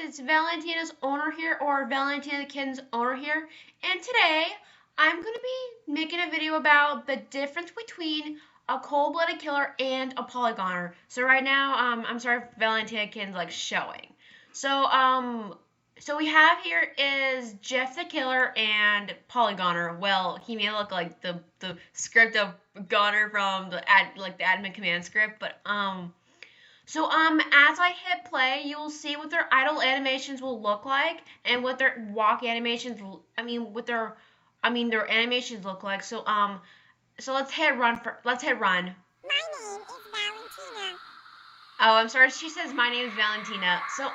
it's Valentina's owner here, or Valentina the Kitten's owner here, and today I'm going to be making a video about the difference between a cold-blooded killer and a polygoner. So right now, I'm sorry if Valentina Kitten's like showing. So we have here is Jeff the Killer and Polygoner. Well, he may look like the script of Goner from the admin command script, but as I hit play, you will see what their idle animations will look like, and what their walk animations, their animations look like. So let's hit run. Let's hit run. My name is Valentina. Oh, I'm sorry. She says my name is Valentina. So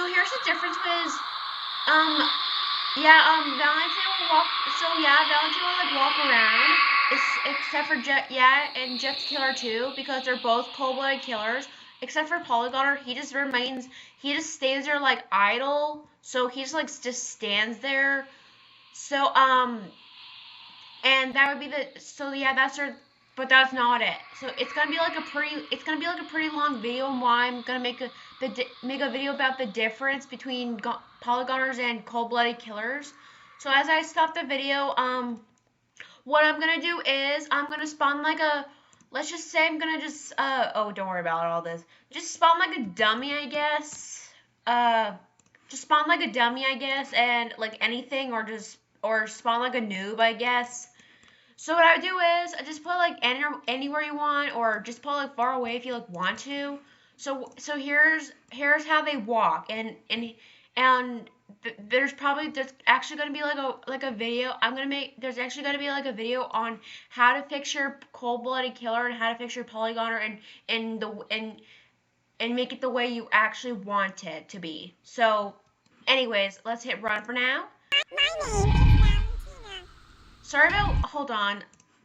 here's the difference with, Valentina will walk. Valentina will like walk around. Except for Jeff, and Jeff the Killer too, because they're both cold-blooded killers. Except for Polygoner, he just stays there like idle. So he's like just stands there. So and that would be but that's not it. So it's gonna be like a pretty long video, and why I'm gonna make a video about the difference between Polygoners and cold-blooded killers. So as I stop the video, what I'm gonna do is I'm gonna spawn like a, let's just say I'm gonna just oh, don't worry about all this. Just spawn like a dummy, I guess. Just spawn like a dummy, I guess, and like anything, or spawn like a noob, I guess. So what I would do is I just put like anywhere you want, or just put like far away if you like want to. So here's how they walk, and there's actually going to be like a video there's actually going to be like a video on how to fix your cold-blooded killer and how to fix your polygoner and make it the way you actually want it to be. So anyways, let's hit run for now. My name is Valentina. Sorry about, hold on.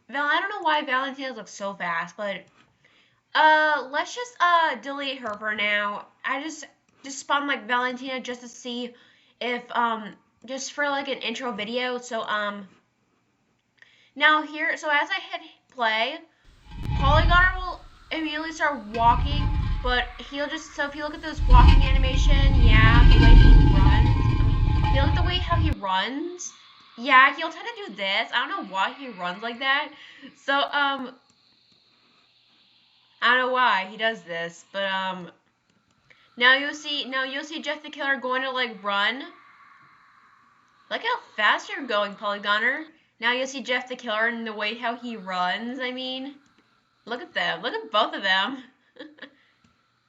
I don't know why Valentina looks so fast, but let's just delete her for now. I just spawned like Valentina just to see if just for like an intro video. So now here, so as I hit play, Polygoner will immediately start walking, but he'll just, so if you look at this walking animation, the way he runs, if you look at the way how he runs, he'll tend to do this. I don't know why he runs like that. So I don't know why he does this, but now you'll see Jeff the Killer going to like run. Look how fast you're going, Polygoner. Now you'll see Jeff the Killer and the way how he runs. I mean, look at them. Look at both of them.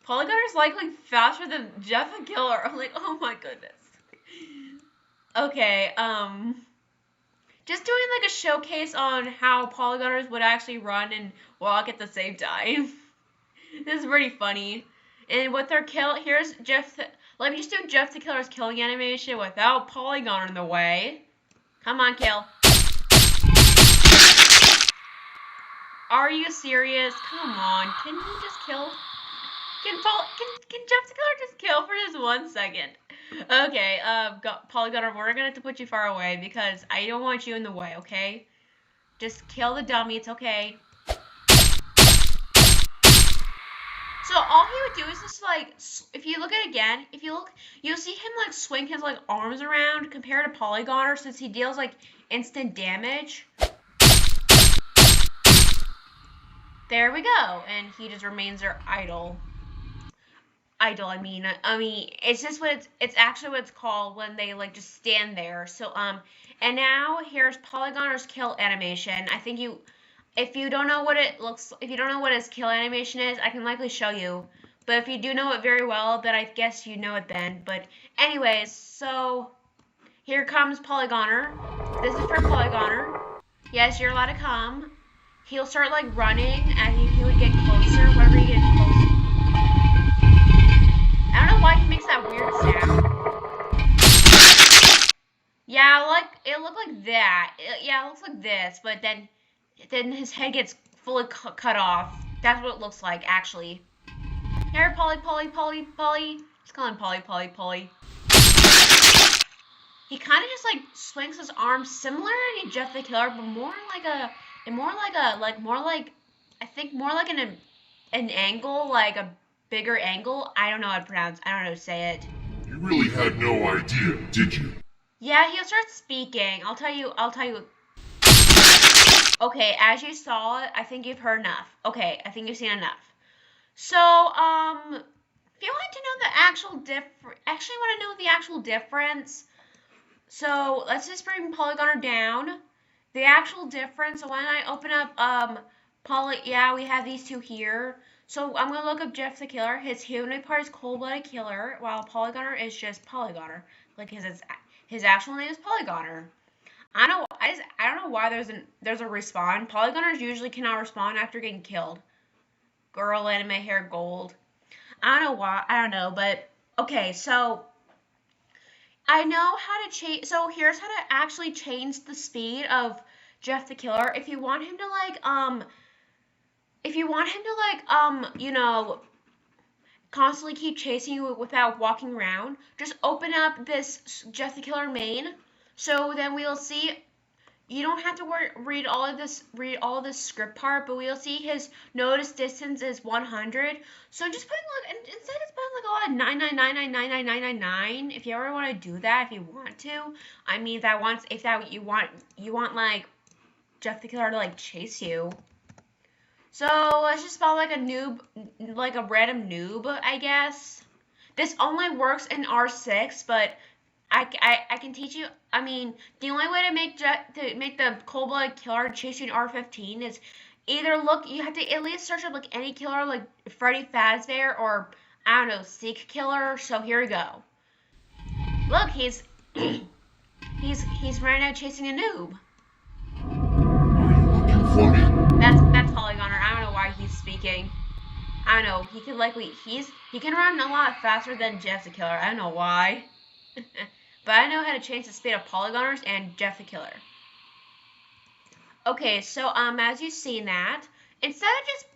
Polygoner's likely faster than Jeff the Killer. I'm like, oh my goodness. Okay, just doing like a showcase on how Polygoners would actually run and walk at the same time. This is pretty funny. And with their kill, here's let me just do Jeff the Killer's killing animation without Polygoner in the way. Come on, kill. Are you serious? Come on, can you just kill? Can Jeff the Killer just kill for just 1 second? Okay, Polygoner, we're gonna have to put you far away because I don't want you in the way, okay? Just kill the dummy, it's okay. So all he would do is just like, if you look at it again, you'll see him like swing his like arms around compared to Polygoner, since he deals like instant damage. There we go, and he just remains there idle. I mean, it's just it's actually what it's called when they like just stand there. So and now here's Polygoner's kill animation. I think if you don't know what his kill animation is, I can likely show you. But if you do know it very well, then I guess you know it then. But anyways, so here comes Polygoner. This is for Polygoner. Yes, you're allowed to come. He'll start like running, and he would get closer whenever he gets closer. I don't know why he makes that weird sound. Yeah, like it looked like that. It looks like this, but then his head gets fully cut off. That's what it looks like, actually. Here, Polly. Let's call him Polly. He kind of just like swings his arms similar to Jeff the Killer, but more like an angle, like a bigger angle. I don't know how to say it. You really had no idea, did you? Yeah, he'll start speaking. I'll tell you. Okay, as you saw it, I think you've heard enough. Okay, I think you've seen enough. So, if you want to know the actually want to know the actual difference, so let's just bring Polygoner down. The actual difference, so when I open up, yeah, we have these two here. So I'm going to look up Jeff the Killer. His humanoid part is Cold-Blooded Killer, while Polygoner is just Polygoner. Like his actual name is Polygoner. I don't know why there's a respawn. Polygoners usually cannot respawn after getting killed. Girl anime hair gold. I don't know why. I don't know, but okay. So I know how to change. So here's how to actually change the speed of Jeff the Killer. If you want him to constantly keep chasing you without walking around, just open up this Jeff the Killer main. So then we'll see. You don't have to read all of this script part, but we'll see his notice distance is 100. So just putting instead of putting like a lot of 999999999. If you ever want to do that, if you want to, I mean you want like Jeff the Killer to like chase you. So let's just spell like a noob, like a random noob, I guess. This only works in R6, but I can teach you. I mean, the only way to make the cold-blooded killer chase you in R15 is either you have to at least search up like any killer like Freddy Fazbear or I don't know, Seek Killer. So here we go. Look, he's right now chasing a noob. Are you looking for me? That's Polygoner. I don't know why he's speaking. I don't know. He can run a lot faster than Jeff the Killer. I don't know why. But I know how to change the speed of Polygoners and Jeff the Killer. Okay, so as you've seen that, instead of just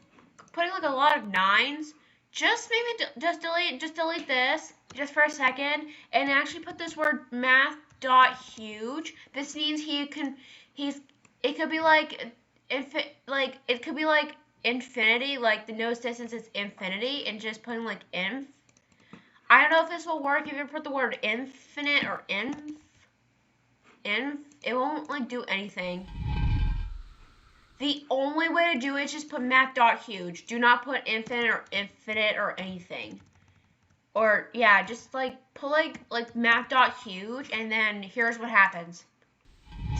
putting like a lot of 9s, just delete this just for a second and actually put this word math.huge. This means it could be like infinity, like the nose distance is infinity, and just putting like inf. I don't know if this will work if you put the word infinite or inf. It won't like do anything. The only way to do it is just put math.huge. Do not put infinite or anything. Or yeah, just like put like math.huge, and then here's what happens.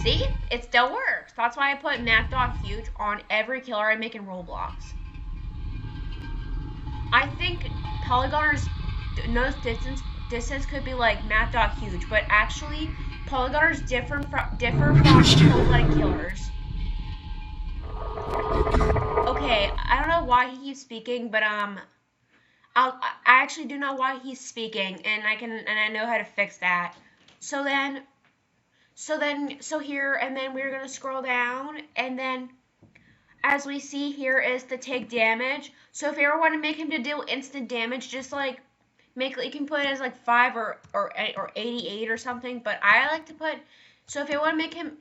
See? It still works. That's why I put math.huge on every killer I make in Roblox. I think Polygoner's nose distance could be like math.huge, but actually Polygoners differ from cold-blooded killers. Okay, I don't know why he keeps speaking, but I actually do know why he's speaking, and I know how to fix that. So here, and then we're gonna scroll down, and then as we see here is the take damage. So if you ever want to make him to deal instant damage, just like you can put it as like 5 or 88 or something. But I like to put, so if you want to make him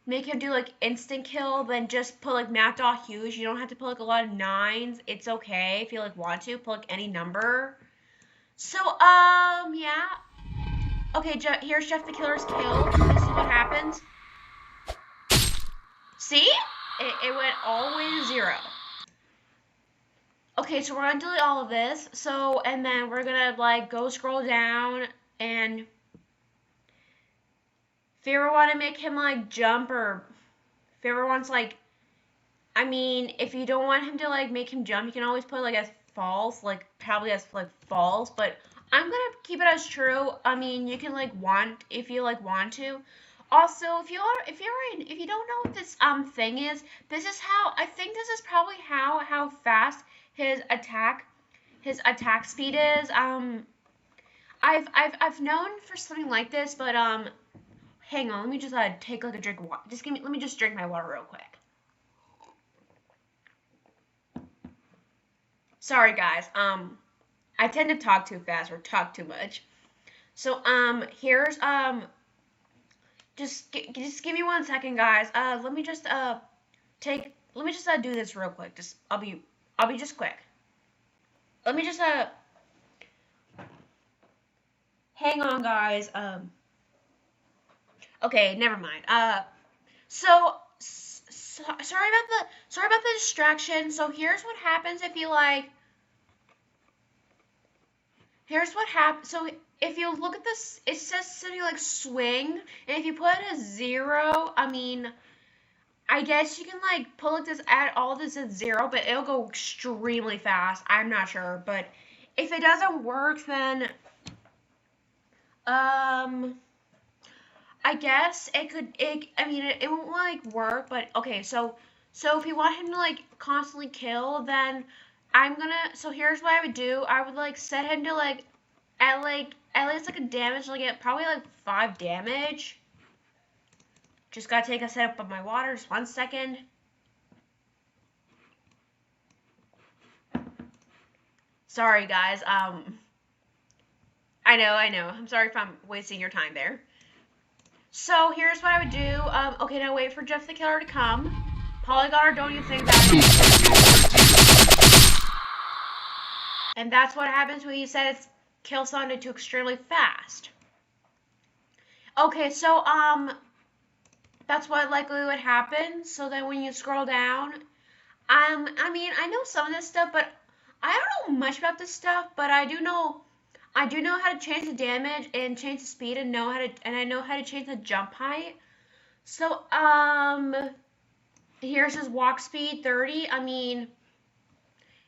make him do like instant kill, then just put like math.huge. You don't have to put like a lot of 9s. It's okay if you like want to put like any number. So yeah. Okay, here's Jeff the Killer's kill. This is what happens. See? It went all the way to 0. Okay, so we're gonna delete all of this. So, and then we're gonna like go scroll down, and if you ever want to make him like jump, or if you ever wants like, I mean, if you don't want him to like make him jump, you can always put like as false, like probably as like false, but I'm gonna keep it as true. I mean, you can like if you like want to. Also, if you don't know what this thing is, this is probably how fast his attack speed is. I've known for something like this, but hang on, let me just take like a drink of water. Let me just drink my water real quick. Sorry guys, I tend to talk too fast or talk too much. So here's just give me 1 second, guys. Let me just do this real quick. I'll be just quick. Let me just hang on, guys. Okay, never mind. Sorry about the distraction. So here's what happens if you like. Here's what happens. So if you look at this, it says something like swing, and if you put a 0, I mean, I guess you can like put like this, add all this at 0, but it'll go extremely fast. I'm not sure, but if it doesn't work, then I guess it could. I mean, it won't like work, but okay. So if you want him to like constantly kill, then I'm gonna. So here's what I would do. I would like set him to like at least like a damage, like at probably like 5 damage. Just gotta take a sip of my water. Just 1 second. Sorry, guys. I know. I'm sorry if I'm wasting your time there. So here's what I would do. Okay, now wait for Jeff the Killer to come. Polygoner, don't you think that? And that's what happens when you set its kill sound to extremely fast. Okay, so that's what likely would happen. So then when you scroll down, I mean, I know some of this stuff, but I don't know much about this stuff, but I do know how to change the damage and change the speed and I know how to change the jump height. So here's his walk speed 30. I mean,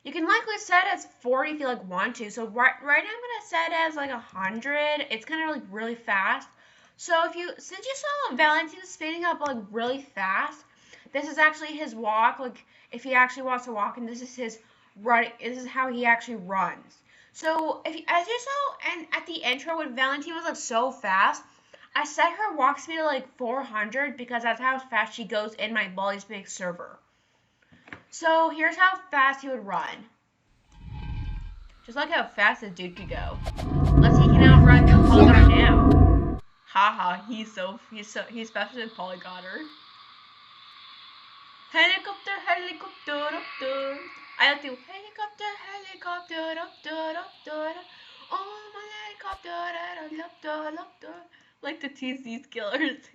you can likely set it as 40 if you like want to. So right now I'm gonna set it as like 100. It's kind of like really fast. So since you saw Valentine speeding up like really fast, this is actually his walk. Like if he actually wants to walk, and this is his run. This is how he actually runs. So as you saw, and at the intro when Valentine was like so fast, I set her walk speed to like 400 because that's how fast she goes in my Polygoners server. So here's how fast he would run. Just like how fast this dude could go. Let's see, he can outrun Polygoner now. Haha, he's faster than Polygoner. Helicopter, helicopter, up there. I like to helicopter, helicopter, up there, up there. Oh, my helicopter, up there. Like to tease these killers.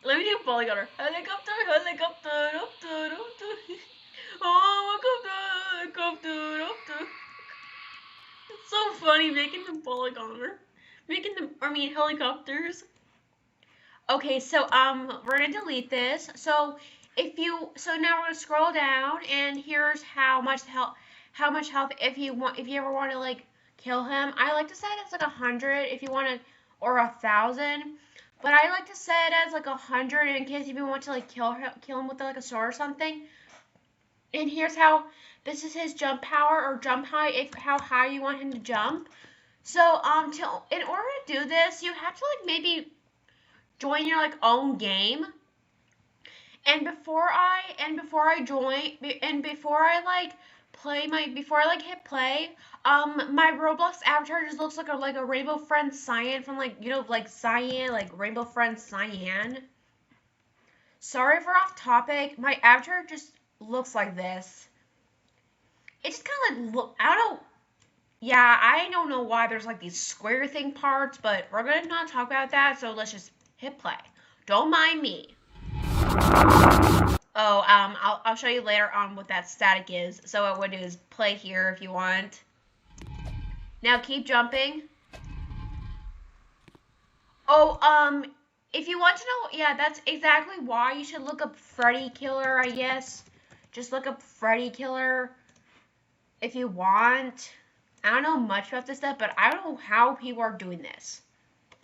Let me do Polygoner. Helicopter, helicopter, up there, up there. Oh, helicopter, up there. It's so funny making them Polygoner. Helicopters. Okay, so we're gonna delete this. So now we're gonna scroll down, and here's how much health if you ever want to like kill him. I like to set it as like 100 if you want to, or 1,000. But I like to set it as like 100 in case if you want to like kill him with like a sword or something. And here's how this is his jump power or jump height, how high you want him to jump. So in order to do this, you have to like maybe join your like own game. And before I hit play, my Roblox avatar just looks like a Rainbow Friends Cyan from like, you know, like Cyan, like Rainbow Friends Cyan. Sorry for off topic. My avatar just looks like this. It just kind of like I don't know. Yeah, I don't know why there's like these square thing parts, but we're gonna not talk about that. So let's just hit play. Don't mind me. Oh, I'll show you later on what that static is. So what we'll do is play here if you want. Now keep jumping. Oh, if you want to know, yeah, that's exactly why you should look up Freddy Killer, I guess. Just look up Freddy Killer if you want. I don't know much about this stuff, but I don't know how people are doing this.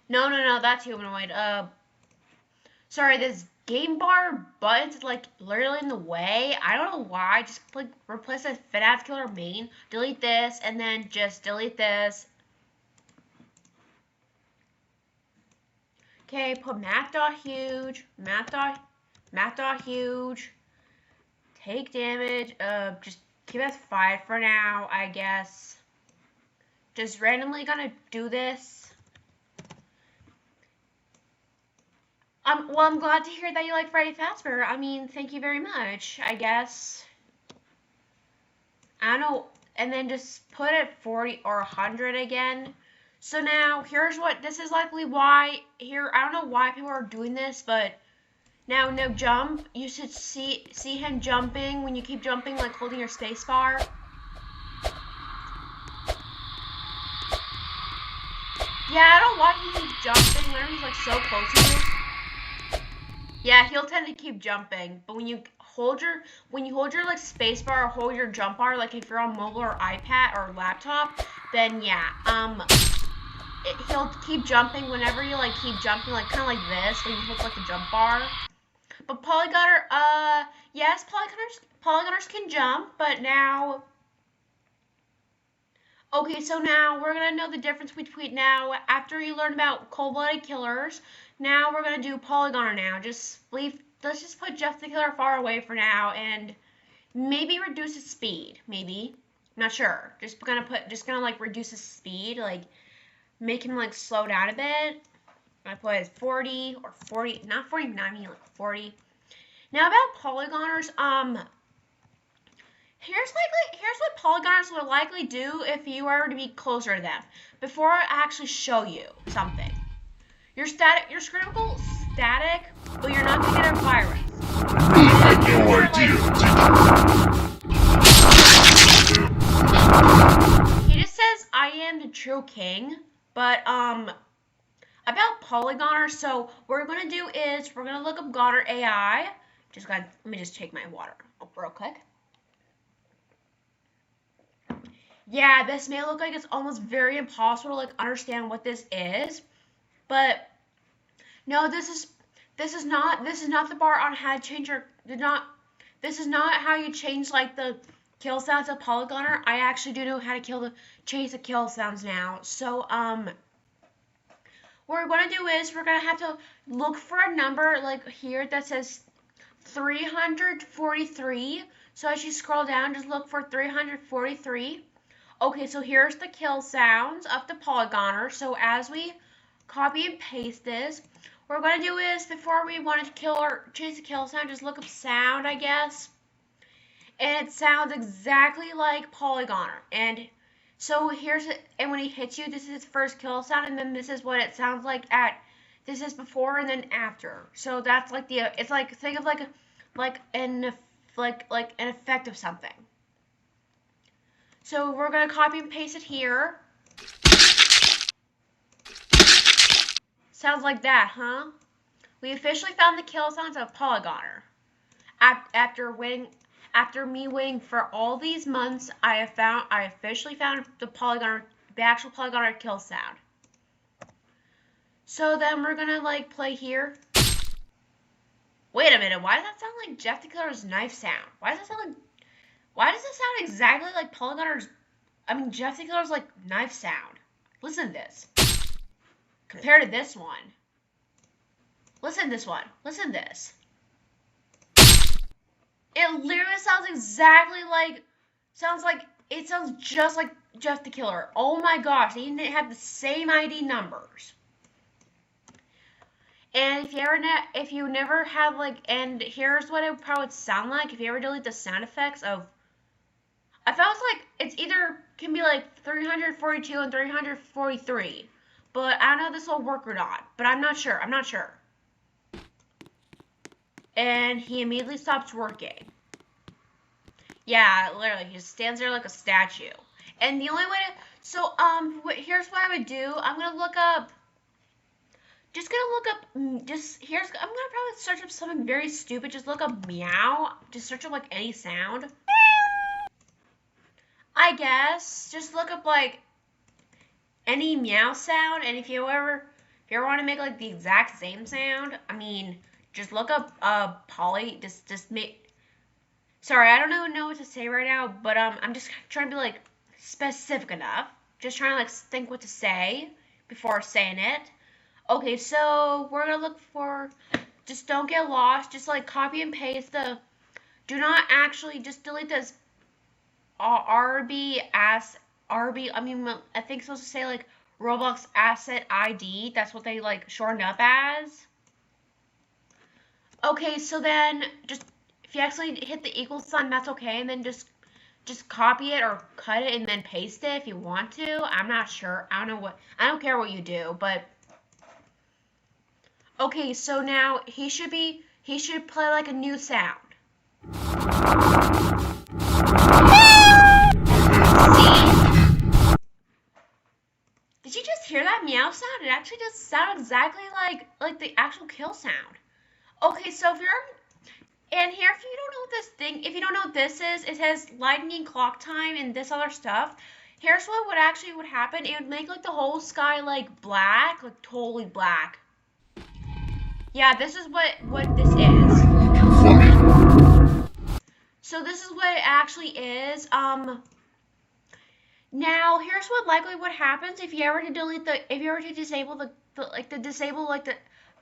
No, that's humanoid. Sorry, this game bar button's like literally in the way. I don't know why. Just like replace this FNAF Killer main, delete this, and then just delete this. Okay, put huge, huge. Take damage. Just keep it as 5 for now, I guess. Just randomly gonna do this. Well, I'm glad to hear that you like Freddy Fazbear. I mean, thank you very much, I guess. I don't know, and then just put it 40 or 100 again. So now here's what this is likely why here. I don't know why people are doing this, but now no jump. You should see him jumping when you keep jumping, like holding your space bar. Yeah, I don't know why he keeps jumping whenever he's like so close to you. Yeah, he'll tend to keep jumping, but when you hold your like space bar or hold your jump bar, like if you're on mobile or iPad or laptop, then yeah, he'll keep jumping whenever you like keep jumping, like kind of like this when you hold like the jump bar. But Polygoner, yes, Polygoners can jump, but now. Okay, so now we're gonna know the difference between now after you learn about cold-blooded killers. Now we're gonna do Polygoner. Now, let's just put Jeff the Killer far away for now, and maybe reduce his speed. Maybe, I'm not sure. Just gonna like reduce his speed, like make him like slow down a bit. I put his 40 or 40, not 49, I mean like 40. Now about Polygoners, here's what Polygoners would likely do if you were to be closer to them. Before I actually show you something. Your screen will go static, but you're not gonna get a virus. You had no idea, did you? He just says I am the true king, but about Polygoners, so what we're gonna do is we're gonna look up Goddard AI. Let me just take my water real quick. Yeah, this may look like it's almost very impossible to like understand what this is, but no, this is not the bar on how to change this is not how you change like the kill sounds of Polygoner. I actually do know how to change the kill sounds now. So what we're gonna do is we're gonna have to look for a number like here that says 343. So as you scroll down, just look for 343. Okay, so here's the kill sounds of the Polygoner. So as we copy and paste this, what we're going to do is before we want to kill or change the kill sound, just look up sound, I guess. And it sounds exactly like Polygoner. And so and when he hits you, this is his first kill sound, and then this is what it sounds like this is before and then after. So that's like it's like, think of like an effect of something. So we're going to copy and paste it here. Sounds like that, huh? We officially found the kill sounds of Polygoner. After me waiting for all these months, I officially found the actual Polygoner kill sound. So then we're gonna like play here. Wait a minute, why does that sound like Jeff the Killer's knife sound? Why does it sound exactly like Jeff the Killer's like knife sound? Listen to this. Compared to this one. Listen to this one. Listen to this. It literally sounds exactly like, it sounds just like Jeff the Killer. Oh my gosh, they even have the same ID numbers. And if you never have like, and here's what it would probably sound like if you ever delete the sound effects of, I felt like it's either can be like 342 and 343, but I don't know if this will work or not, but I'm not sure. And he immediately stops working. Yeah, literally, he just stands there like a statue. And the only way here's what I would do. I'm gonna probably search up something very stupid. Just look up meow. Just search up like any sound. I guess just look up like any meow sound, and if you ever want to make like the exact same sound, I mean, just look up Sorry, I don't know what to say right now, but I'm just trying to be like specific enough. Just trying to like think what to say before saying it. Okay, so we're gonna look for. Just don't get lost. Just like copy and paste the. Do not actually just delete this. RB. I think it's supposed to say like Roblox Asset ID. That's what they like shortened up as. Okay, so then just if you actually hit the equal sign, that's okay, and then just just copy it or cut it and then paste it if you want to. I'm not sure. I don't care what you do, but okay, so now he should play like a new sound. See? Did you just hear that meow sound? It actually just sounded exactly like the actual kill sound. Okay, so if you don't know what this is, it says lightning clock time and this other stuff. Here's what would happen. It would make like the whole sky like black, like totally black. Yeah, this is what this is. So this is what it actually is. Now here's what likely what happens if you ever to disable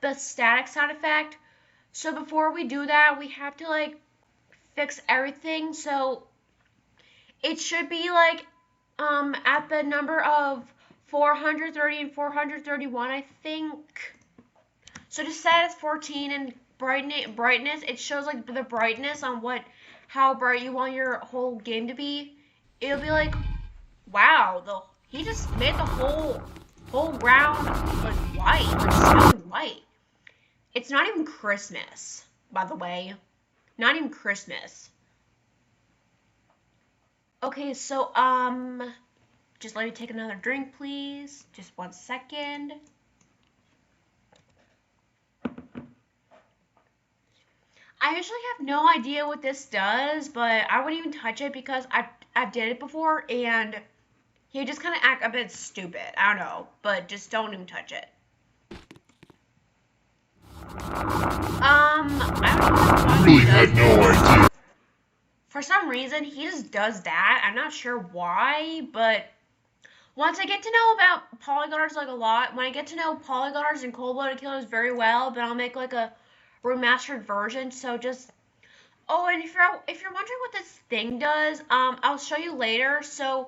the static sound effect. So before we do that, we have to like fix everything. So it should be like at the number of 430 and 431, I think. So just set it as 14 and brightness. It shows like the brightness on how bright you want your whole game to be. It'll be like, wow, he just made the whole ground like white, like snowy white. It's not even Christmas, by the way. Not even Christmas. Okay, so just let me take another drink, please. Just 1 second. I usually have no idea what this does, but I wouldn't even touch it because I've did it before and he just kind of act a bit stupid. I don't know, but just don't even touch it. I Really had no idea. For some reason, he just does that. I'm not sure why, but once I get to know about Polygoners like a lot, when I get to know Polygoners and cold-blooded killers very well, then I'll make like a remastered version. So just and if you're wondering what this thing does, I'll show you later. So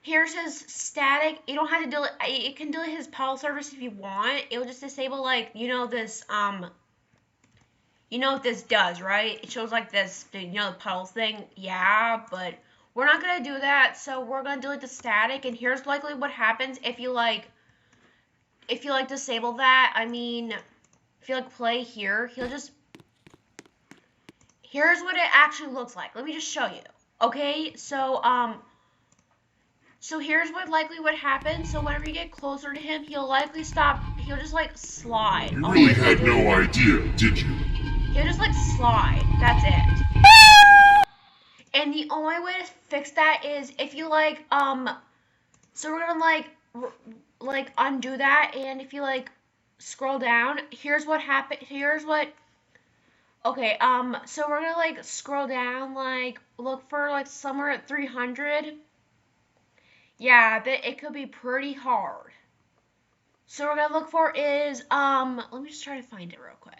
here's his static. You don't have to delete. You can delete his Pal service if you want. It'll just disable like this you know what this does, right? It shows like this, the puddles thing. Yeah, but we're not going to do that. So we're going to delete the static. And here's likely what happens if you disable that. I mean, if you play here, here's what it actually looks like. Let me just show you. Okay, so here's what likely would happen. So whenever you get closer to him, he'll likely stop. He'll just slide. You really had no idea, did you? He'll just slide. That's it. And the only way to fix that is if you so we're gonna undo that, and if you scroll down, here's what happened. Okay, so we're gonna scroll down, look for somewhere at 300. Yeah, but it could be pretty hard. So we're gonna look for is let me just try to find it real quick.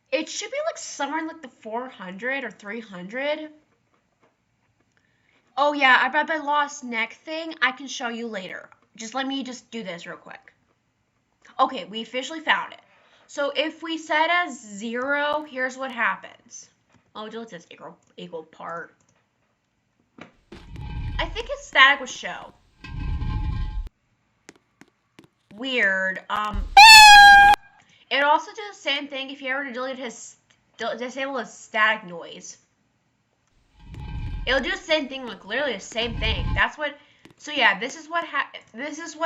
It should be somewhere in the 400 or 300. Oh yeah, about the lost neck thing, I can show you later. Just let me do this real quick. Okay, we officially found it. So if we set as 0, here's what happens. Oh, delete this equal part. I think his static was show. Weird. It also does the same thing if you ever disable his static noise. It'll do the same thing, literally the same thing. That's what. So yeah, this is what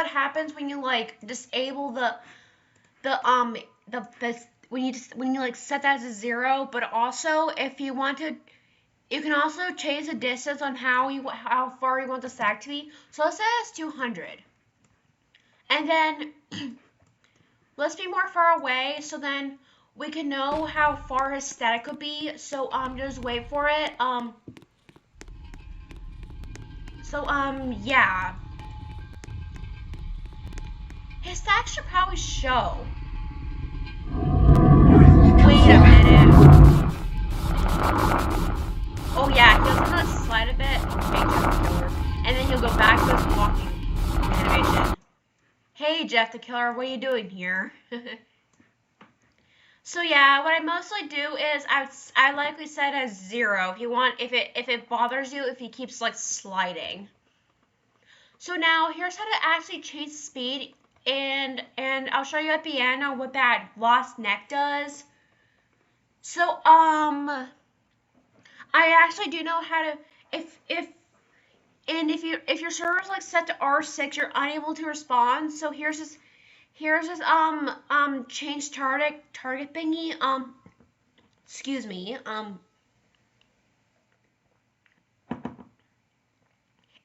happens when you disable when you set that as a 0. But also, if you want to, you can also change the distance on how far you want the static to be. So let's say it's 200, and then let's be more far away, so then we can know how far his static could be. So just wait for it. Yeah. His static should probably show. Wait a minute. Oh yeah, he'll kind of slide a bit. Okay, and then he'll go back to his walking animation. Hey, Jeff the Killer, what are you doing here? So yeah, what I mostly do is I likely set as 0 if it bothers you if he keeps like sliding. So now here's how to actually change speed, and I'll show you at the end on what that lost neck does. So I actually do know how to if your server's like set to R6, you're unable to respond. So here's this change target thingy. Excuse me.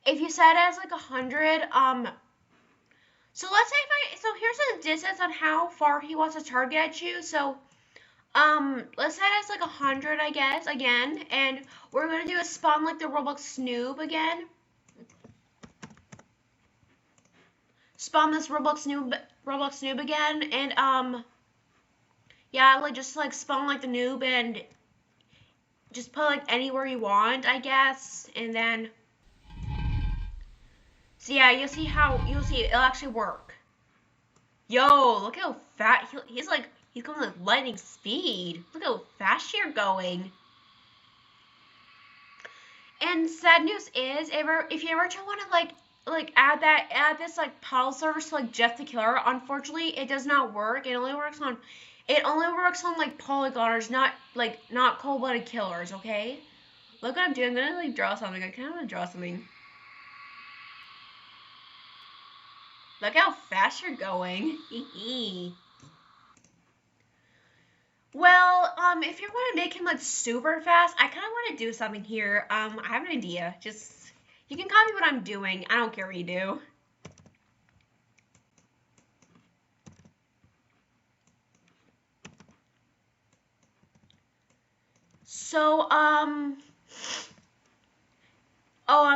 If you set it as like 100, so let's say here's the distance on how far he wants to target at you. So let's set it as like 100, I guess, again, and we're gonna do a spawn like the Roblox Snoob again. Spawn this Roblox Noob again, and yeah, like just like spawn like the noob and just put like anywhere you want, I guess, and then so yeah, you'll see it'll actually work. Yo, look how fast he's going like lightning speed. Look how fast you're going. And sad news is, if you ever want to like add this like puddle service to like Jeff the Killer, unfortunately it does not work. It only works on like Polygoners, not cold-blooded killers. Okay, look what I'm doing. I'm gonna like draw something. I kind of want to draw something. Look how fast you're going. Well, if you want to make him like super fast, I kind of want to do something here. I have an idea. Just you can copy what I'm doing. I don't care what you do. So,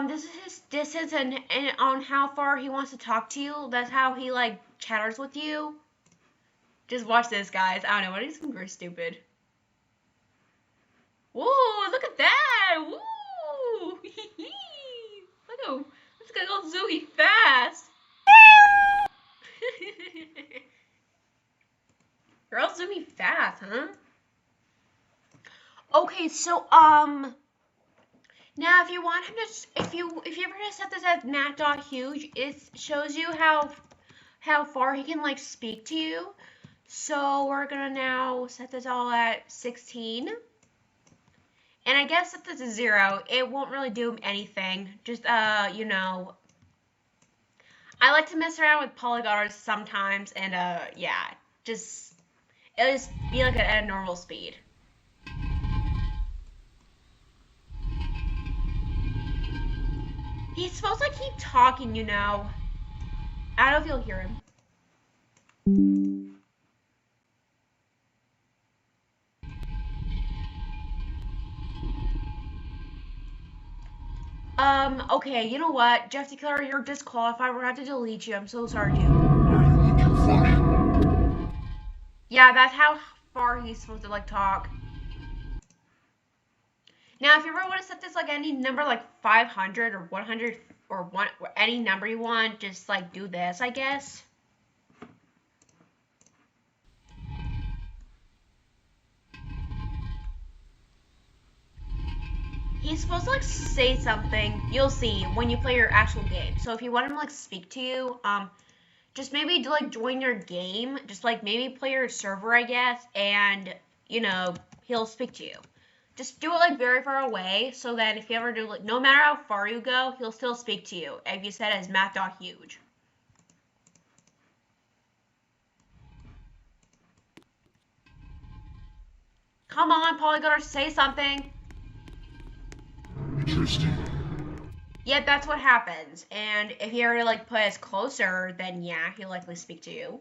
this is his distance and on how far he wants to talk to you. That's how he like chatters with you. Just watch this, guys. I don't know. What is something very stupid? Whoa! Look at that! Woo! Look how this guy's all zooey fast. You're all zoomy fast, huh? Okay, so now if you want him to, if you ever gonna set this as Matt.huge, it shows you how far he can like speak to you. So we're gonna now set this all at 16. And I guess if this is 0, it won't really do anything. Just, you know, I like to mess around with Polygoners sometimes, and, yeah, just, it'll just be like at a normal speed. He's supposed to keep talking, you know. I don't know if you'll hear him. Okay, you know what? Jeff the Killer, you're disqualified. We're going to have to delete you. I'm so sorry, dude. Are you looking for me? Yeah, that's how far he's supposed to, like, talk. Now, if you ever want to set this, like, any number, like, 500 or 100 or any number you want, just, like, do this, I guess. He's supposed to like say something. You'll see when you play your actual game. So if you want him to like speak to you, just maybe like join your game. Just like maybe play your server, I guess, and you know he'll speak to you. Just do it like very far away, so that if you ever do like no matter how far you go, he'll still speak to you. If you set it as Matt.huge. Come on, Polygoners, say something. Interesting. Yeah, that's what happens. And if you ever like put us closer, then yeah, he'll likely speak to you.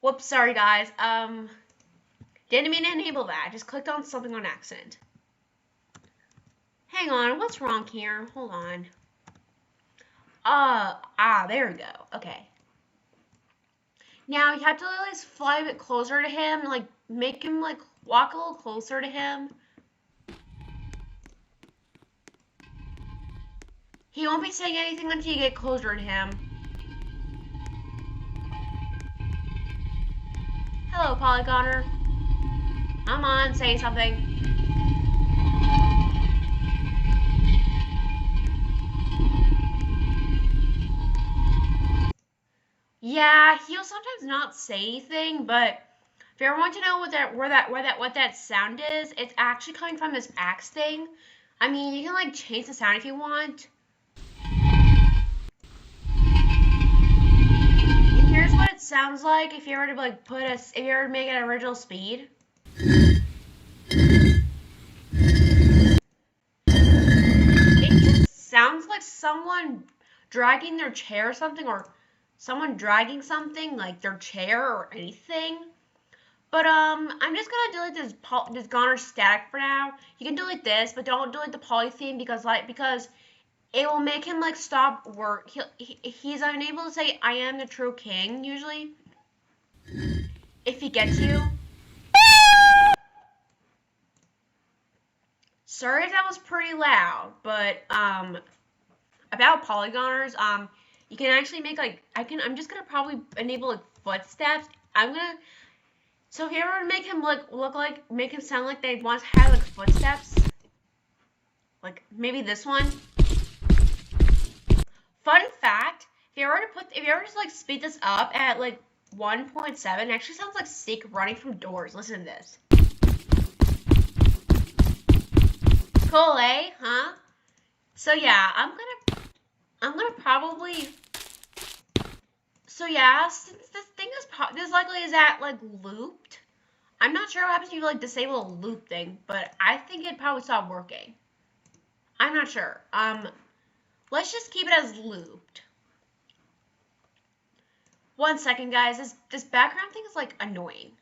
Whoops, sorry guys. Didn't mean to enable that. I just clicked on something on accident. Hang on, what's wrong here? Hold on. There we go. Okay. Now you have to like fly a bit closer to him, like make him like walk a little closer to him. He won't be saying anything until you get closer to him. Hello, Polygoner. Come on, say something. Yeah, he'll sometimes not say anything, but if you ever want to know what that sound is, it's actually coming from this axe thing. I mean, you can like change the sound if you want. And here's what it sounds like if you were to like if you were to make it original speed. It just sounds like someone dragging their chair or something, or someone dragging something like their chair or anything. But I'm just gonna delete this Goner static for now. You can delete this, but don't delete the poly theme because it will make him like stop work. He's unable to say I am the true king usually if he gets you. Sorry if that was pretty loud, but about Polygoners, you can actually make like I'm just gonna probably enable like footsteps. So if you ever make him make him sound like they once had like footsteps, like maybe this one. Fun fact: if you ever just like speed this up at like 1.7, it actually sounds like Seek running from doors. Listen to this. Cool, eh? Huh? So yeah, I'm gonna probably. So yeah, since this thing is this likely is at like looped. I'm not sure what happens if you like disable a loop thing, but I think it'd probably stop working. I'm not sure. Let's just keep it as looped. 1 second, guys. This background thing is like annoying.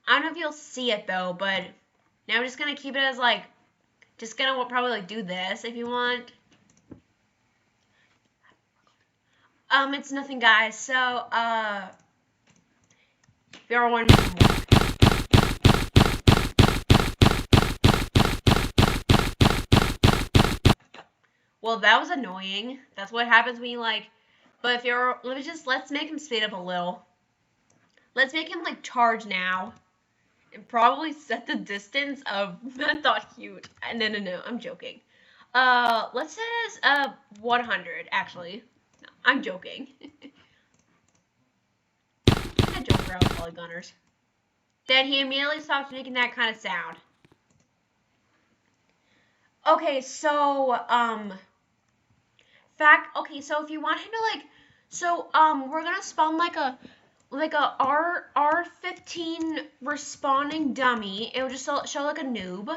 I don't know if you'll see it though, but now I'm just gonna keep it as like, just gonna probably like do this if you want. It's nothing, guys. So, if you ever want more. Well, that was annoying. That's what happens when you like, but if you're, let's make him speed up a little. Let's make him like charge now. And probably set the distance of, that's not cute. No, I'm joking. Let's set it as 100, actually. No, I'm joking. I joke around with Polygoners. Then he immediately stops making that kind of sound. Okay, so, so if you want him to, like, we're gonna spawn, like a R15 respawning dummy. It will just show, like, a noob.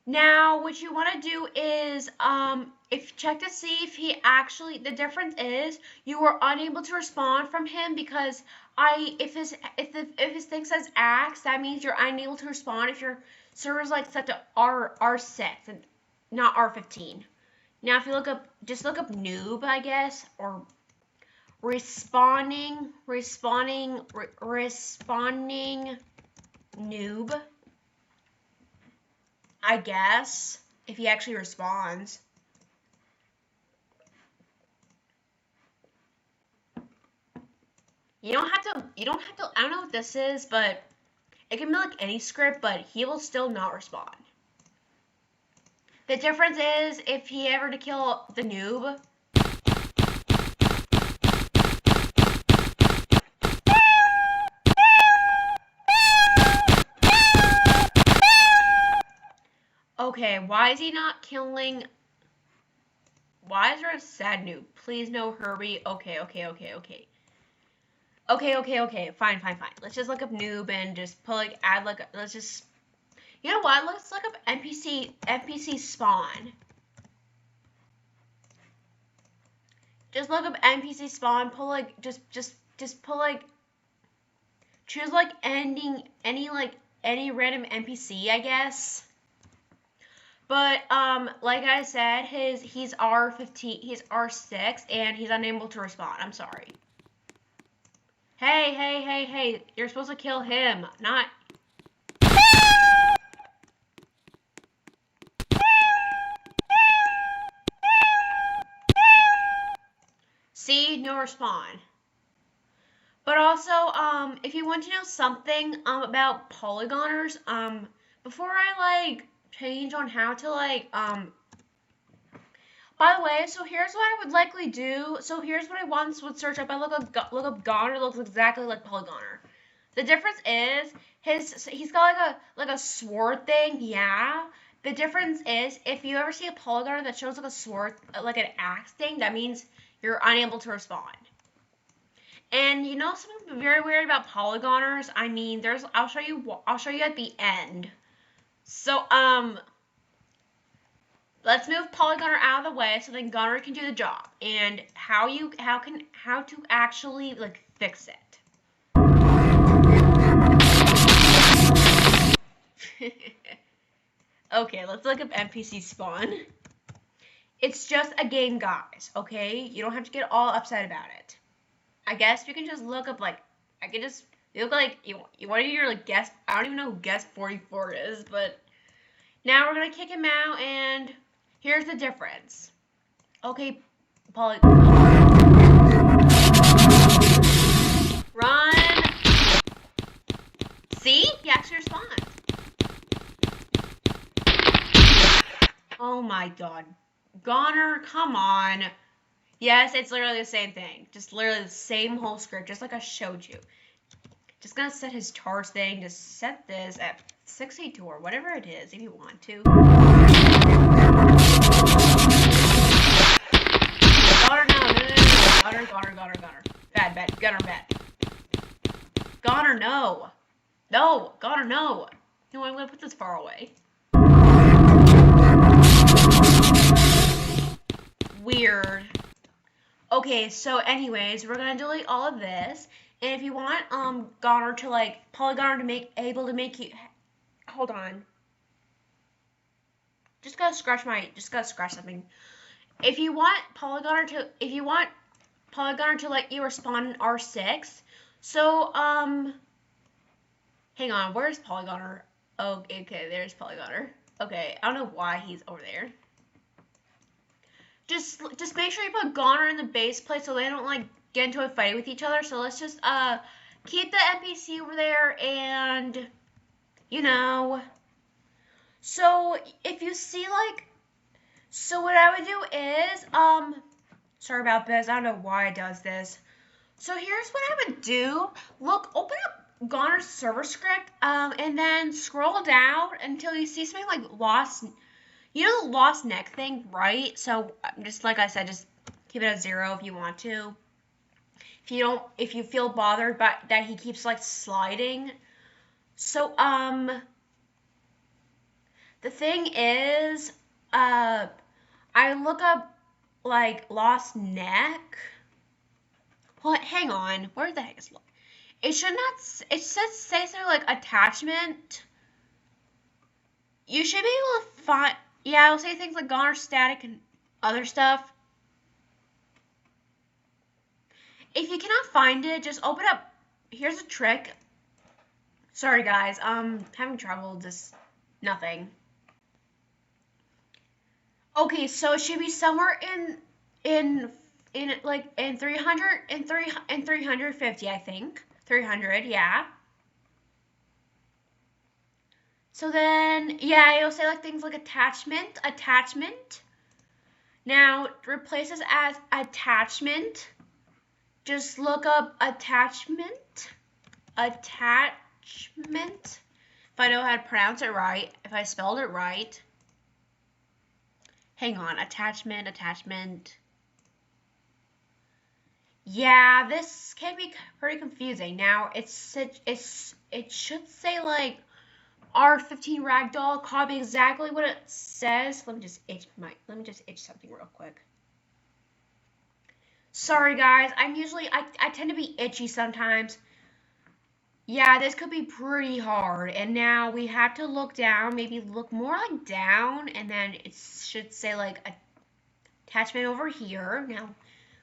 Now, what you want to do is, check to see if he actually, the difference is, you were unable to respond from him because if his thing says axe, that means you're unable to respond if your server's like set to R6 and not R15. Now, if you just look up noob, I guess, or responding noob, I guess, if he actually responds. You don't have to, I don't know what this is, but it can be like any script, but he will still not respond. The difference is if he ever to kill the noob. Okay, why is he not killing? Why is there a sad noob? Please no Herbie. Okay. Fine. Let's just look up noob and just put like let's just, you know what? Let's look up NPC spawn. Just look up NPC spawn. Pull like just pull like, choose like any random NPC, I guess. But like I said, he's R15, he's R6, and he's unable to respond. I'm sorry. Hey! You're supposed to kill him, not. See, no respawn. But also, if you want to know something about polygoners, before I like change on how to like by the way, so here's what I would likely do. So here's what I once would search up. I look up Goner, looks exactly like Polygoner. The difference is he's got like a sword thing, yeah. The difference is if you ever see a Polygoner that shows like a sword, like an axe thing, that means you're unable to respond. And you know something very weird about Polygoners? I mean, I'll show you at the end. So let's move Polygoner out of the way so then Gunner can do the job and how to actually like fix it. Okay, let's look up NPC spawn. It's just a game, guys, okay? You don't have to get all upset about it. I guess you can just look up like you look like you want to do your like guest. I don't even know who guest 44 is, but now we're gonna kick him out and here's the difference. Okay, Run. See? He actually responds. Oh my god. Goner, come on. Yes, it's literally the same thing. Just literally the same whole script, just like I showed you. Just gonna set his charge thing. Just set this at 62 or whatever it is if you want to. Goner, no. Goner. Bad. Gunner, bad. Goner, no. No, Goner, no. No, I'm gonna put this far away. Weird. Okay, so anyways, we're gonna delete all of this. And if you want Goner to like Polygoner to able to make you hold on. Just gotta scratch something. If you want Polygoner to let you respond in R6, so hang on, where's Polygoner? Oh, okay, there's Polygoner. Okay, I don't know why he's over there. Just make sure you put Goner in the base plate so they don't like get into a fight with each other. So let's just keep the NPC over there and you know. So if you see like, so what I would do is sorry about this. I don't know why it does this. So here's what I would do. Look, open up Goner's server script and then scroll down until you see something like lost. You know the lost neck thing, right? So just like I said, just keep it at 0 if you want to. If you feel bothered by that he keeps like sliding. So the thing is, I look up like lost neck. Well, hang on, where the heck is it? It should not. It says say something like attachment. You should be able to find. Yeah, I'll say things like Goner static and other stuff. If you cannot find it, just open up. Here's a trick. Sorry guys, having trouble, just nothing. Okay, so it should be somewhere in 300 and 350, I think. 300, yeah. So then, yeah, it'll say like things like attachment. Now, replace this as attachment. Just look up attachment. If I know how to pronounce it right, if I spelled it right. Hang on, attachment. Yeah, this can be pretty confusing. Now, it should say like R15 ragdoll, copy exactly what it says. Let me just itch something real quick. Sorry guys, I tend to be itchy sometimes. Yeah, this could be pretty hard. And now we have to look down, maybe look more like down, and then it should say like attachment over here. Now,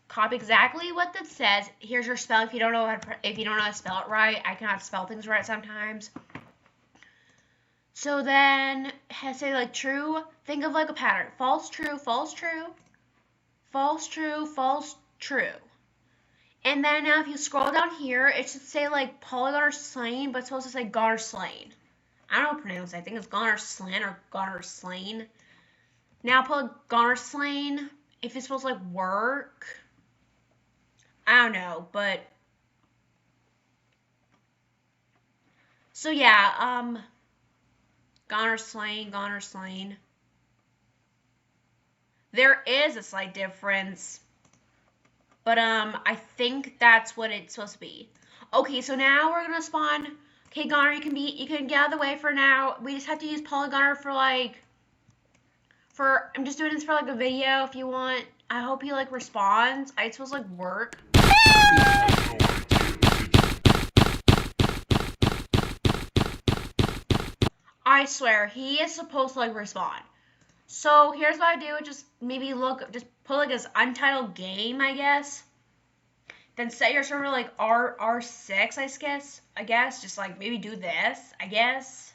copy exactly what that says. Here's your spell if you don't know how to spell it right. I cannot spell things right sometimes. So then, say like true, think of like a pattern. False, true, false, true, false, true, false, true. And then now if you scroll down here, it should say like Polygoner Slain, but it's supposed to say Goner Slain. I don't know how to pronounce it. I think it's Goner Slain or Goner Slain. Now Polygoner Slain, if it's supposed to like work, I don't know, but so yeah, Goner Slain. There is a slight difference, but I think that's what it's supposed to be. Okay, so now we're gonna spawn. Okay, Goner, you can get out of the way for now. We just have to use Polygoner for I'm just doing this for like a video. If you want, I hope he like responds. It's supposed to like work. I swear he is supposed to like respond. So here's what I do: just maybe just put like this untitled game, I guess. Then set your server like R6, I guess. Just like maybe do this, I guess.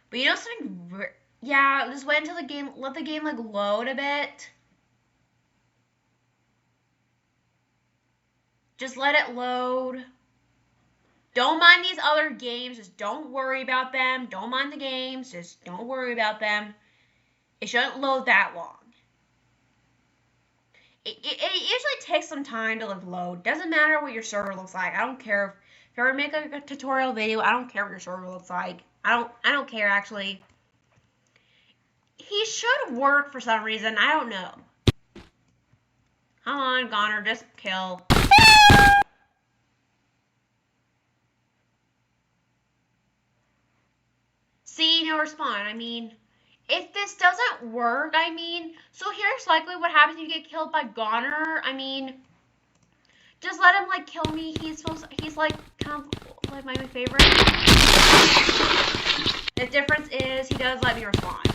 But you know something? Yeah, just wait until let the game like load a bit. Just let it load. Don't mind these other games. Just don't worry about them. Don't mind the games. Just don't worry about them. It shouldn't load that long. It usually takes some time to like load. Doesn't matter what your server looks like. I don't care if you ever make a tutorial video. I don't care what your server looks like. I don't care actually. He should work for some reason. I don't know. Come on, Goner, just kill. See, no respawn. I mean, if this doesn't work, so here's likely what happens if you get killed by Goner. Just let him like kill me. He's like kind of like my favorite. The difference is he does let me respond.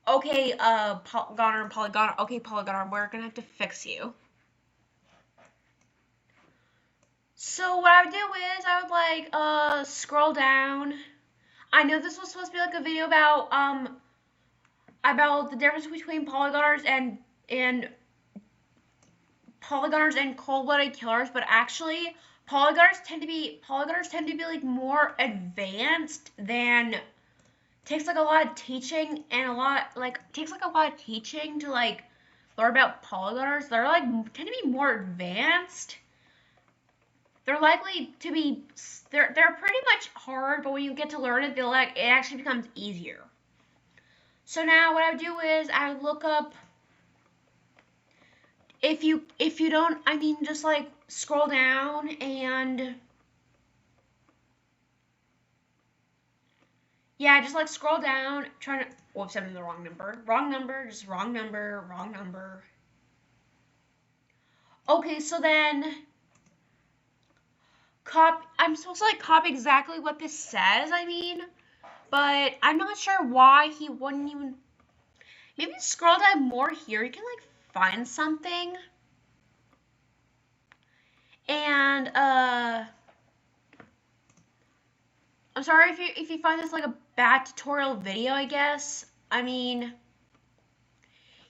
Okay, Goner and Polygoner. Okay, Polygoner, we're gonna have to fix you. So what I would do is I would like scroll down. I know this was supposed to be like a video about the difference between Polygoners and cold-blooded killers, but actually Polygoners tend to be like more advanced than takes like a lot of teaching and takes like a lot of teaching to like learn about Polygoners. They're like tend to be more advanced. They're likely to be they're pretty much hard, but when you get to learn it, it actually becomes easier. So now what I would do is I would look up if you don't just like scroll down and yeah, just like scroll down trying to whoops, I'm in the wrong number, just wrong number. Okay, so then I'm supposed to like copy exactly what this says, but I'm not sure why he wouldn't even. Maybe scroll down more here. You can like find something. And I'm sorry if you find this like a bad tutorial video, I guess.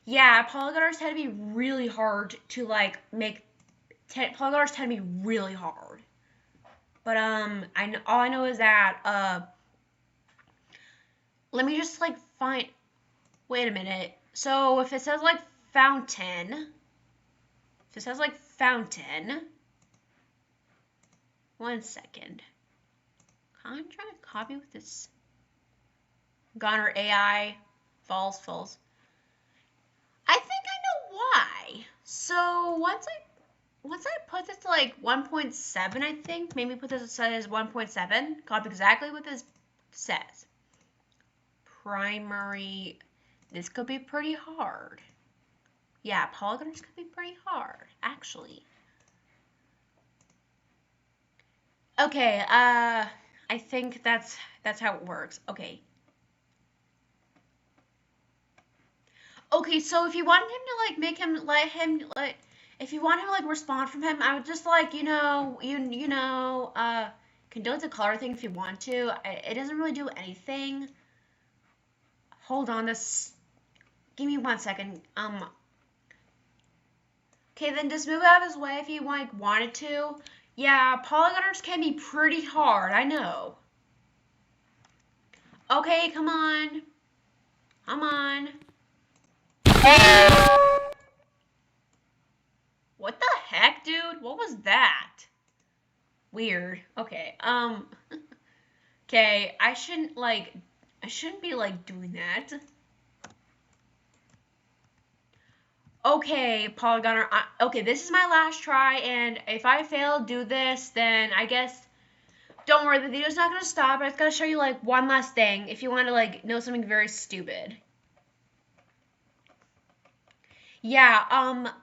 Yeah, Polygoners tend to be really hard to like make. Polygoners tend to be really hard. But all I know is that let me just like find. Wait a minute. So if it says like fountain, one second. I'm trying to copy with this Goner AI. False. I think I know why. So once I put this to like 1.7, I think maybe put this as 1.7. Copy exactly what this says. Primary. This could be pretty hard. Yeah, Polygoners could be pretty hard, actually. Okay, I think that's how it works. Okay. Okay, so if you want him to like if you want him to like respond from him, I would just like can delete the color thing if you want to. It doesn't really do anything. Hold on, give me 1 second. Okay, then just move out of his way if you like wanted to. Yeah, Polygoners can be pretty hard, I know. Okay, come on. Come on. What the heck, dude? What was that? Weird. Okay, okay, I shouldn't be like doing that. Okay, Polygoner, okay, this is my last try, and if I fail to do this, then I guess, don't worry, the video's not gonna stop. I just gotta show you like one last thing if you want to like know something very stupid. Yeah, I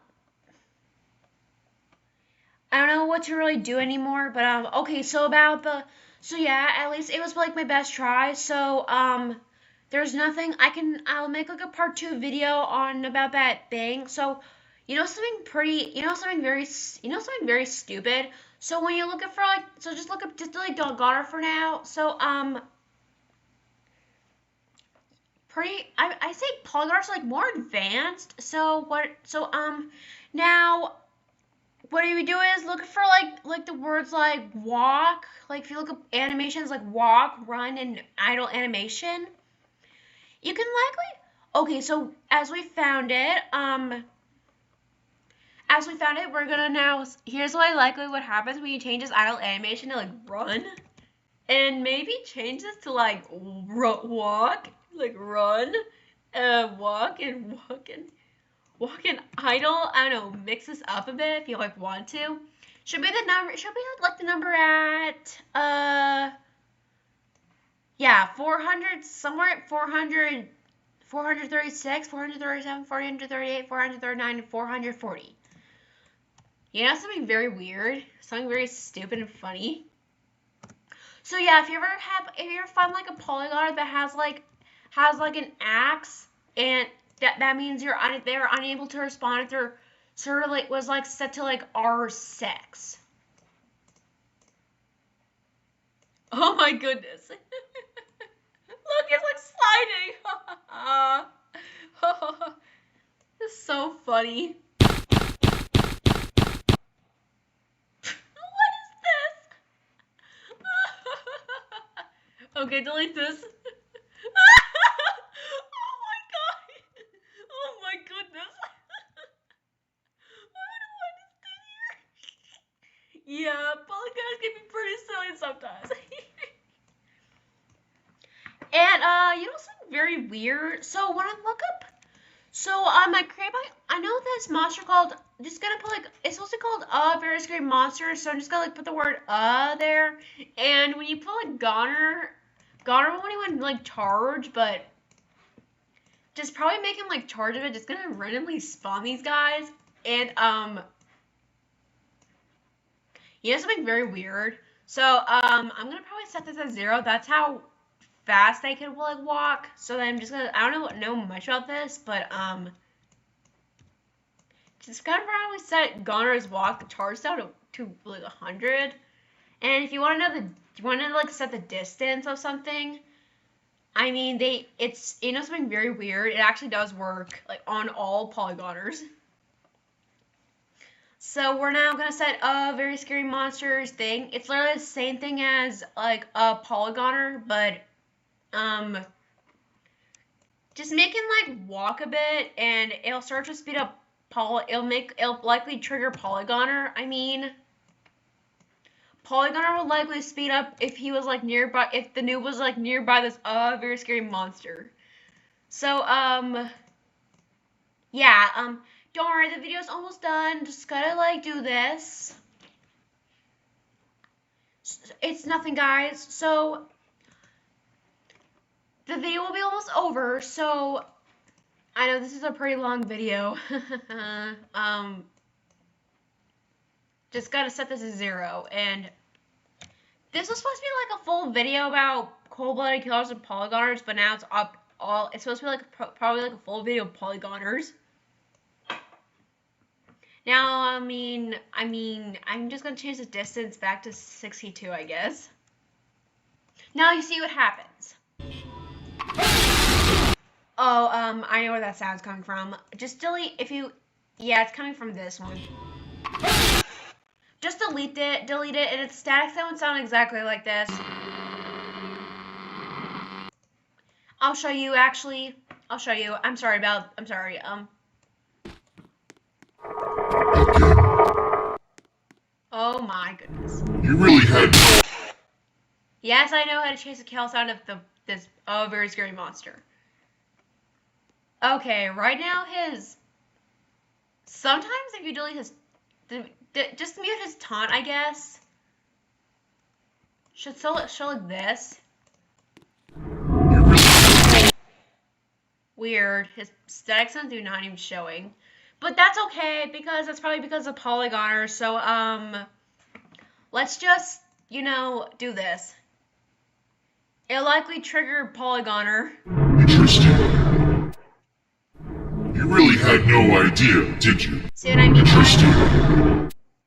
don't know what to really do anymore, but okay, so yeah, at least it was like my best try. So there's nothing I'll make like a part 2 video on about that thing. So something very stupid. So when you're looking for like, so just look up, just delete Doggone for now. So I say Polygoners are like more advanced. Now what you do is look for like the words like walk. Like if you look up animations like walk, run, and idle animation, you can likely. Okay, so we're gonna now. Here's what likely what happens when you change this idle animation to like run, and maybe change this to like walk, like run, walk and idle. I don't know, mix this up a bit if you like want to. Should be like the number at yeah, 400, somewhere at 400, 436, 437, 438, 439, and 440. You know something very weird, something very stupid and funny. So yeah, if you ever find like a polygon that has like an axe, and that means they're unable to respond if their server like was like set to like R6. Oh my goodness. Look, it's like sliding. This is so funny. What is this? Okay, delete this. Oh my god. Oh my goodness. I don't understand here. Yeah, polygons can be pretty silly sometimes. And something very weird. So when I look up, I know this monster called. Just gonna put like it's supposed to be called very scary monster. So I'm just gonna like put the word there. And when you put like Goner won't even like charge, but just probably make him like charge of it. Just gonna randomly spawn these guys. And something very weird. So I'm gonna probably set this at 0. That's how fast I can like walk. So then I'm just gonna, I don't know much about this, but just gonna probably set Goner's walk the charge down to like 100. And if you want to know like set the distance of something, I mean it's something very weird. It actually does work like on all Polygoners. So we're now gonna set a very scary monsters thing. It's literally the same thing as like a Polygoner, but just make him like walk a bit, and it'll start to speed up it'll likely trigger Polygoner. I mean, Polygoner would likely speed up if he was like nearby, if the noob was like nearby this very scary monster. So yeah, don't worry, the video's almost done. Just gotta like do this. It's nothing, guys. So the video will be almost over, so I know this is a pretty long video. Just gotta set this to 0, and this was supposed to be like a full video about cold-blooded killers and Polygoners, but now it's supposed to be like probably like a full video of Polygoners. Now, I mean, I'm just gonna change the distance back to 62, I guess. Now you see what happens. Oh, I know where that sound's coming from. Just delete, if you Yeah, it's coming from this one. Just delete it, and its static sound would sound exactly like this. I'll show you, actually. I'll show you. I'm sorry. Okay. Oh my goodness. You really had no. Yes, I know how to chase the chaos out of this very scary monster. Okay, right now sometimes if you delete just mute his taunt, I guess. Should show like this. Weird. His static sounds do not even showing. But that's okay, because that's probably because of Polygoners. So, let's just, do this. It'll likely trigger Polygoner. Interesting. You really had no idea, did you? See what I mean by? Interesting.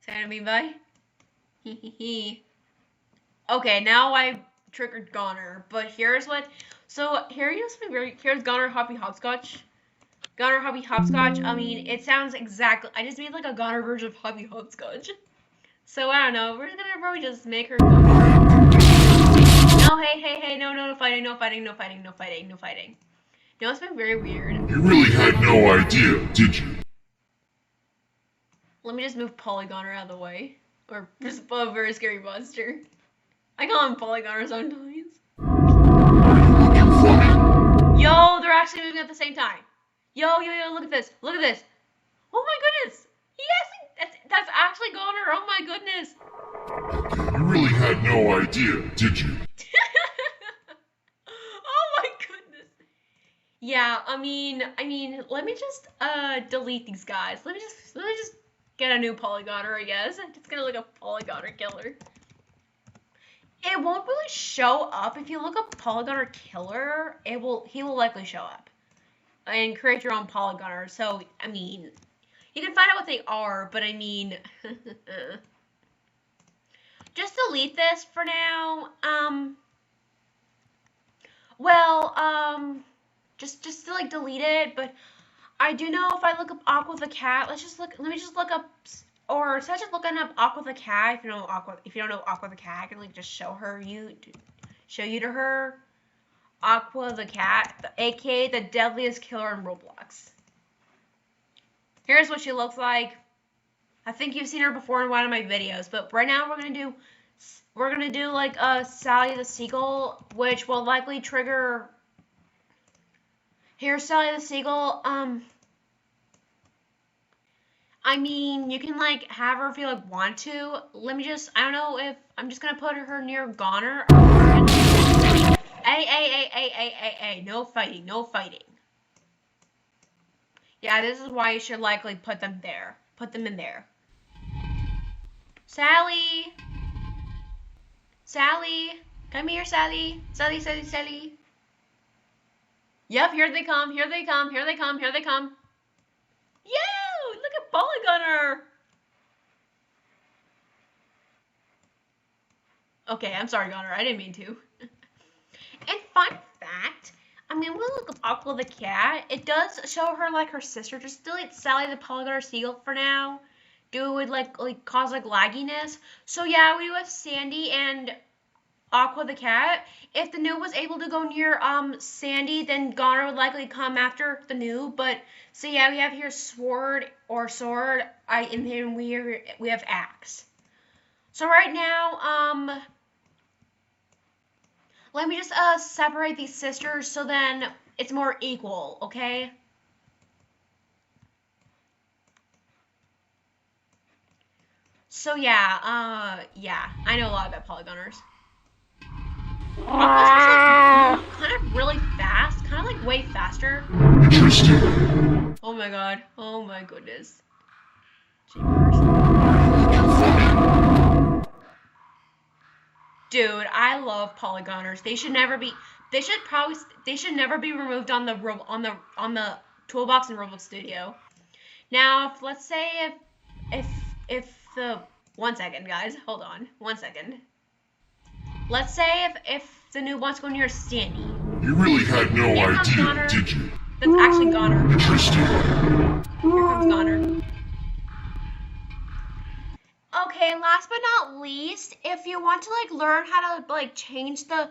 See what I mean by? Hee. Okay, now I triggered Goner, but here's what. So here's Goner Hoppy Hopscotch. Goner Hoppy Hopscotch. I mean, it sounds exactly. I just made like a Goner version of Hoppy Hopscotch. So I don't know. We're gonna probably just make her go. No, hey, no fighting. No, it's been very weird. You really had no idea, did you? Let me just move Polygoner out of the way. Or just a very scary monster. I call him Polygoner sometimes. Yo, they're actually moving at the same time. Yo, look at this. Oh my goodness. Yes, that's actually Goner. Oh my goodness. You really had no idea, did you? Oh my goodness. Yeah, I mean, let me just delete these guys. Let me just get a new Polygoner, I guess. I'm just gonna look up Polygoner killer. It won't really show up. If you look up Polygoner killer, he will likely show up. And create your own Polygoner. So, I mean, you can find out what they are, but I mean, just delete this for now. Just to like delete it, but I do know if I look up Aqua the cat, let me just look up, or instead of just looking up Aqua the cat, if you don't know Aqua the cat, I can like just show you to her. Aqua the cat, aka the deadliest killer in Roblox. Here's what she looks like. I think you've seen her before in one of my videos, but right now we're gonna do like Sally the Seagull, which will likely trigger. Here's Sally the Seagull. I mean, you can like have her if you like want to. Let me just. I don't know if I'm just gonna put her near Goner. Hey, no fighting. Yeah, this is why you should likely put them there. Put them in there. Sally! Come here, Sally. Sally. Yep, here they come. Yo, look at Polygoner. Okay, I'm sorry, Goner. I didn't mean to. And fun fact, I mean, when we look up Aqua the cat, it does show her like her sister. Just delete Sally the Polygoner Seagull for now. Do it would like cause like lagginess. So yeah, we do have Sandy and Aqua the cat. If the noob was able to go near Sandy, then Goner would likely come after the noob. But so yeah, we have here sword. And then we have axe. So right now, let me just separate these sisters so then it's more equal, okay? So yeah, I know a lot about Polygoners. Kind of really fast, kind of like way faster. Interesting. Oh my god, oh my goodness. Dude, I love Polygoners. They should never be removed on the toolbox in Roblox Studio. Now, let's say if the 1 second, guys, hold on 1 second. Let's say if the noob wants to go near Sandy. You really had no idea, did you? That's actually Goner. Interesting. Here comes Goner. Okay, last but not least, if you want to like learn how to like change the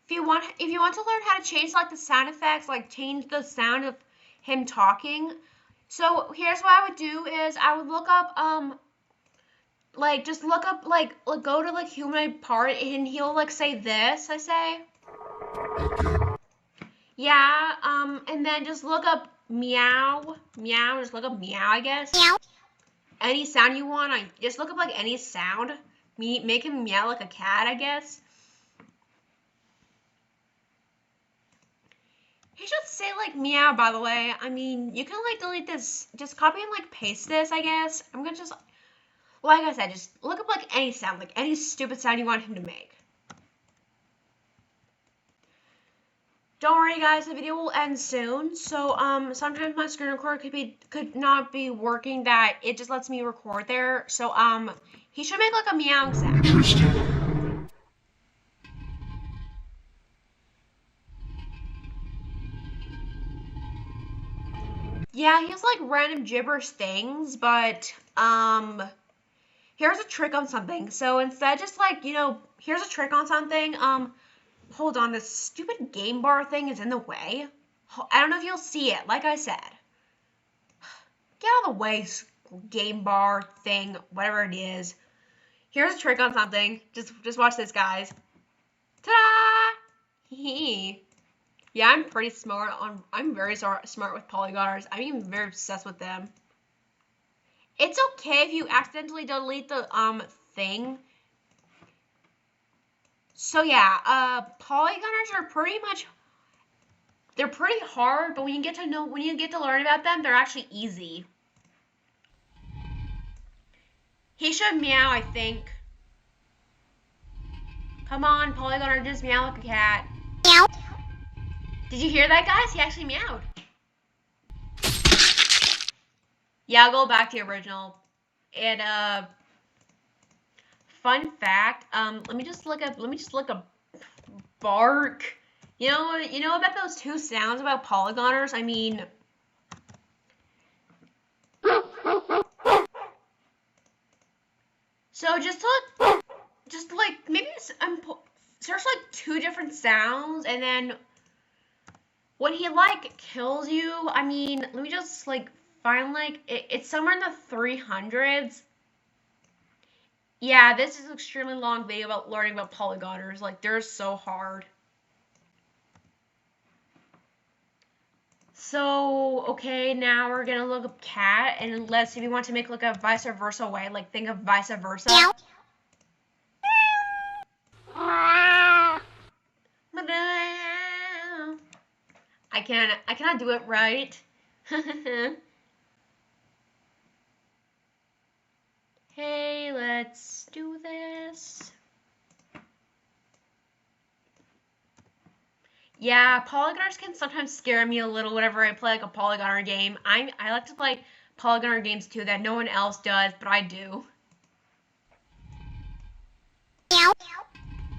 if you want to learn how to change like the sound effects, like change the sound of him talking. So here's what I would do is I would look up like just look up go to like humanoid part and he'll like say this, I say. Yeah, and then just look up meow, meow, just look up meow, I guess. Meow. Any sound you want, just look up like any sound. Make him meow like a cat, I guess. He should say like meow, by the way. I mean, you can like delete this, just copy and like paste this, I guess. I'm gonna just, like I said, just look up like any sound, like any stupid sound you want him to make. Don't worry guys, the video will end soon. So sometimes my screen recorder could not be working, that it just lets me record there. So he should make like a meow sound. Interesting. Yeah, he has like random gibberish things, but here's a trick on something. So instead, just like, here's a trick on something. Hold on, this stupid game bar thing is in the way. I don't know if you'll see it, like I said. Get out of the way, game bar thing, whatever it is. Here's a trick on something. Just watch this, guys. Ta-da! Hee. Yeah, I'm pretty smart I'm very smart with Polygoners. I'm even very obsessed with them. It's okay if you accidentally delete the thing. So yeah, Polygoners are they're pretty hard, but when you get to learn about them, they're actually easy. He should meow, I think. Come on, Polygoner, just meow like a cat. Meow. Did you hear that, guys? He actually meowed. Yeah, I'll go back to the original. And fun fact, let me just look up bark. You know about those two sounds about Polygoners? I mean, so just like maybe search like two different sounds, and then when he like kills you, I mean, let me just like find like it's somewhere in the 300s. Yeah, this is an extremely long video about learning about Polygoners. Like, they're so hard. So, okay, now we're gonna look up cat, and let's see if we want to make like a vice versa way. Like, think of vice versa. Meow. I cannot do it right. Hey, let's do this. Yeah, Polygoners can sometimes scare me a little whenever I play like a Polygoner game. I like to play Polygoner games too that no one else does, but I do. Meow.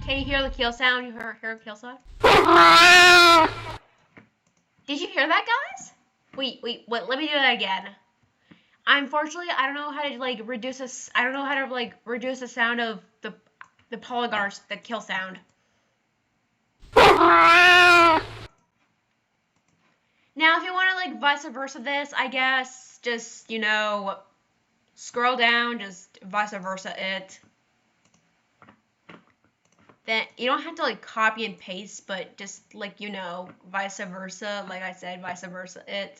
Can you hear the kill sound? You hear a kill sound? Did you hear that, guys? Wait, let me do that again. Unfortunately, I don't know how to like reduce the sound of the Polygoners, the kill sound. Now, if you want to like vice versa this, I guess just, scroll down, just vice versa it. Then you don't have to like copy and paste, but just like, vice versa, like I said, vice versa it.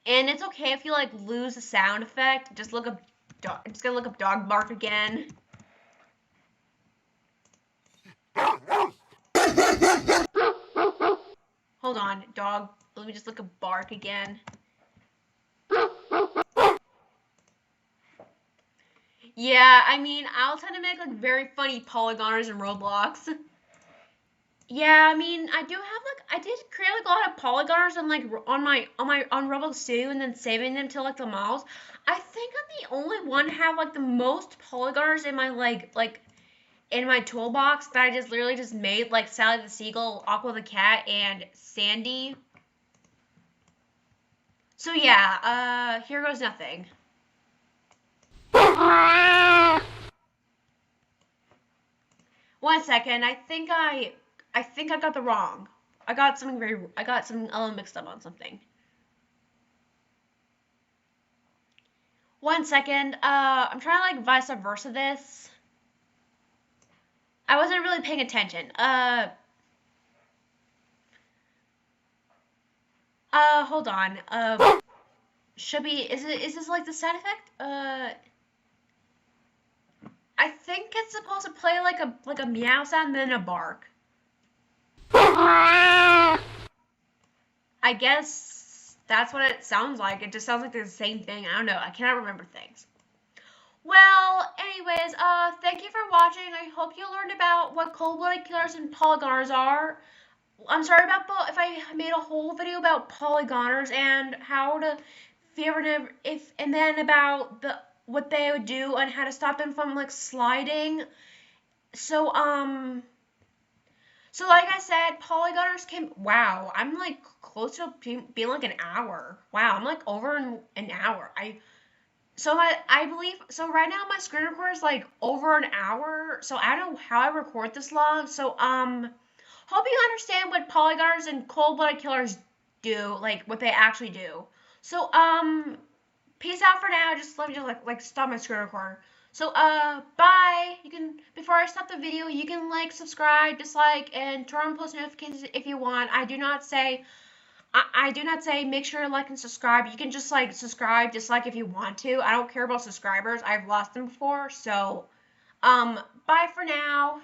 And it's okay if you like lose the sound effect. Just look up I'm just gonna look up dog bark again. Hold on, dog. Let me just look up bark again. Yeah, I mean, I'll tend to make like very funny Polygoners in Roblox. Yeah, I mean, I did create like a lot of Polygoners on Roblox Studio and then saving them to like the models. I think I'm the only one who have like the most Polygoners in my in my toolbox that I just literally just made, like Sally the Seagull, Aqua the Cat, and Sandy. So yeah, here goes nothing. 1 second. I think I got the wrong. I got something mixed up on something. 1 second. I'm trying to like vice versa this. I wasn't really paying attention. Hold on. Should be, is this like the sound effect? I think it's supposed to play like a meow sound, then a bark. I guess that's what it sounds like. It just sounds like the same thing. I don't know. I cannot remember things. Well, anyways, thank you for watching. I hope you learned about what cold-blooded killers and polygoners are. I'm sorry about if I made a whole video about polygoners and how to fear them, and then about what they would do and how to stop them from like sliding. So like I said, polygoners can. Wow, I'm like close to being like an hour. Wow, I'm like over an hour. I believe so. Right now, my screen recorder is like over an hour. So I don't know how I record this long. So hope you understand what polygoners and cold-blooded killers do, like what they actually do. So peace out for now. Just let me just like stop my screen recorder. So bye. You can, before I stop the video, you can like, subscribe, dislike, and turn on post notifications if you want. I do not say make sure to like and subscribe. You can just like subscribe, dislike if you want to. I don't care about subscribers. I've lost them before. So bye for now.